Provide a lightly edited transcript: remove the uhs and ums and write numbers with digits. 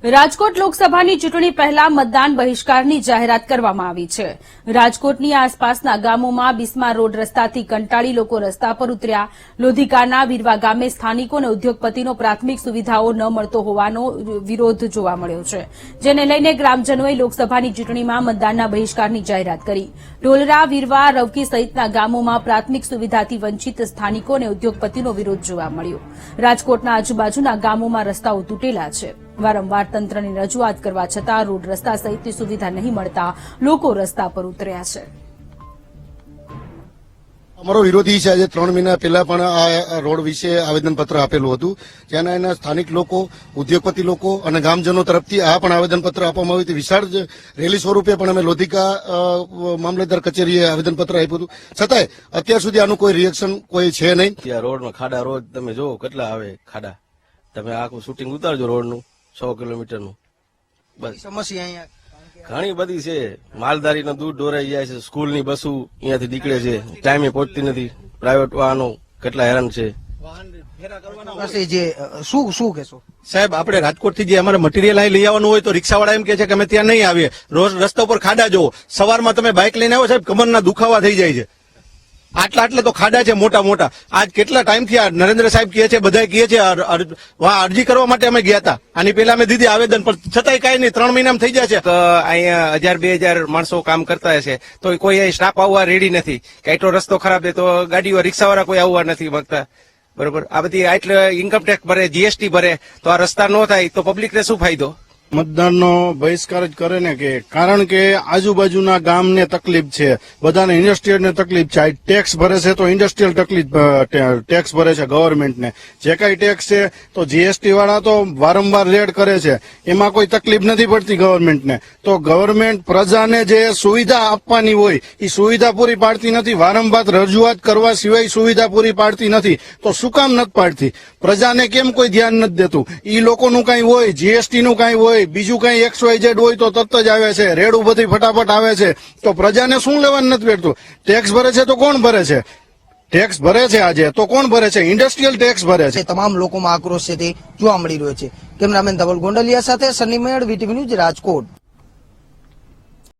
રાજકોટ લોકસભાની ચૂંટણી પહેલા મતદાન બહિષ્કારની જાહેરાત કરવામાં આવી છે। રાજકોટની આસપાસના ગામોમાં બિસ્માર રોડ રસ્તાથી કંટાળી લોકો રસ્તા પર ઉતર્યા। લોધિકાના વીરવા ગામે સ્થાનિકોને ઉદ્યોગપતિનો પ્રાથમિક સુવિધાઓ ન મળતો હોવાનો વિરોધ જોવા મળ્યો છે, જેને લઈને ગ્રામજનોએ લોકસભાની ચૂંટણીમાં મતદાનના બહિષ્કારની જાહેરાત કરી। ઢોલરા, વીરવા, રવકી સહિતના ગામોમાં પ્રાથમિક સુવિધાથી વંચિત સ્થાનિકોને ઉદ્યોગપતિનો વિરોધ જોવા મળ્યો। રાજકોટના આજુબાજુના ગામોમાં રસ્તાઓ તૂટેલા છે। વારંવાર તંત્રની રજૂઆત કરવા છતાં રોડ રસ્તા સહિતની સુવિધા નહીં મળતા લોકો રસ્તા પર ઉતર્યા છે। અમારો વિરોધી છે, આજે 3 મહિના પહેલા પણ આ રોડ વિશે આવેદનપત્ર આપેલું હતું, જેના એના સ્થાનિક લોકો, ઉદ્યોગપતિ લોકો અને ગામજનો તરફથી આ પણ આવેદનપત્ર આપવામાં આવ્યું હતું। વિશાળ રેલી સ્વરૂપે પણ અમે લોધિકા મામલતદાર કચેરીએ આવેદનપત્ર આપ્યું હતું, છતાંય અત્યાર સુધી આનું કોઈ રિએક્શન કોઈ છે નહીં। ત્યાં રોડમાં ખાડા રોજ તમે જો કેટલા આવે ખાડા, તમે આખું શૂટિંગ ઉતારજો રોડનું 100 કિલોમીટરનું। બસ સમસ્યા અહીંયા ઘણી બધી છે, માલધારીનો દૂધ ઢોરાઈ જાય છે, સ્કૂલની બસો અહીંયાથી નીકળે છે, ટાઈમે પહોંચતી નથી, પ્રાઇવેટ વાહનો કેટલા હેરાન છે। શું કહેશો સાહેબ? આપણે રાજકોટથી જે અમારે મટીરિયલ અહીં લઈ આવવાનું હોય તો રિક્ષાવાળા એમ કે છે કે અમે ત્યાં નહીં આવીએ। રોજ રસ્તા ઉપર ખાડા જોવો, સવારમાં તમે બાઇક લઈને આવો સાહેબ, કમરના દુખાવા થઈ જાય છે। આટલા તો ખાડા છે મોટા મોટા। આજ કેટલા ટાઈમથી આ નરેન્દ્ર સાહેબ કહે છે, બધા કહે છે, અરજી કરવા માટે અમે ગયા હતા, આની પહેલા અમે દીધી આવેદન, પણ છતાંય કઈ નહીં, 3 મહિનામાં થઈ જાય છે। અહીંયા 1000-2000 માણસો કામ કરતા હશે તો કોઈ અહીં સ્ટાફ આવવા રેડી નથી, કે એટલો રસ્તો ખરાબ છે તો ગાડીઓ રિક્ષાવાળા કોઈ આવવા નથી માંગતા, બરોબર। આ બધી એટલે ઇન્કમ ટેક્સ ભરે, જીએસટી ભરે, તો આ રસ્તા ન થાય તો પબ્લિકને શું ફાયદો? મતદાનનો બહિષ્કાર જ કરે ને, કે કારણ કે આજુબાજુના ગામને તકલીફ છે, બધાને ઇન્ડસ્ટ્રીયલને તકલીફ છે। ટેક્સ ભરે છે તો ઇન્ડસ્ટ્રીયલ ટેક્સ ભરે છે ગવર્મેન્ટને, જે કઈ ટેક્સ છે તો જીએસટી વાળા તો વારંવાર રેડ કરે છે, એમાં કોઈ તકલીફ નથી પડતી ગવર્મેન્ટને। તો ગવર્મેન્ટ પ્રજાને જે સુવિધા આપવાની હોય એ સુવિધા પૂરી પાડતી નથી, વારંવાર રજૂઆત કરવા સિવાય સુવિધા પૂરી પાડતી નથી। તો શું કામ નથી પાડતી? પ્રજાને કેમ કોઈ ધ્યાન નથી દેતું? એ લોકોનું કઈ હોય, જીએસટી નું કઈ હોય, બીજું કઈ XYZ હોય તો તરત જ આવે છે, રેડું બધી ફટાફટ આવે છે, તો પ્રજાને શું લેવાનું નથી બેઠતું? ટેક્સ ભરે છે તો કોણ ભરે છે? ટેક્સ ભરે છે આજે તો કોણ ભરે છે? ઇન્ડસ્ટ્રીયલ ટેક્સ ભરે છે। તમામ લોકોમાં આક્રોશ છે તે જોવા મળી રહ્યો છે। કેમેરામેન ધવલ ગોંડલિયા સાથે સની મેળ, વીટીવી ન્યૂઝ, રાજકોટ।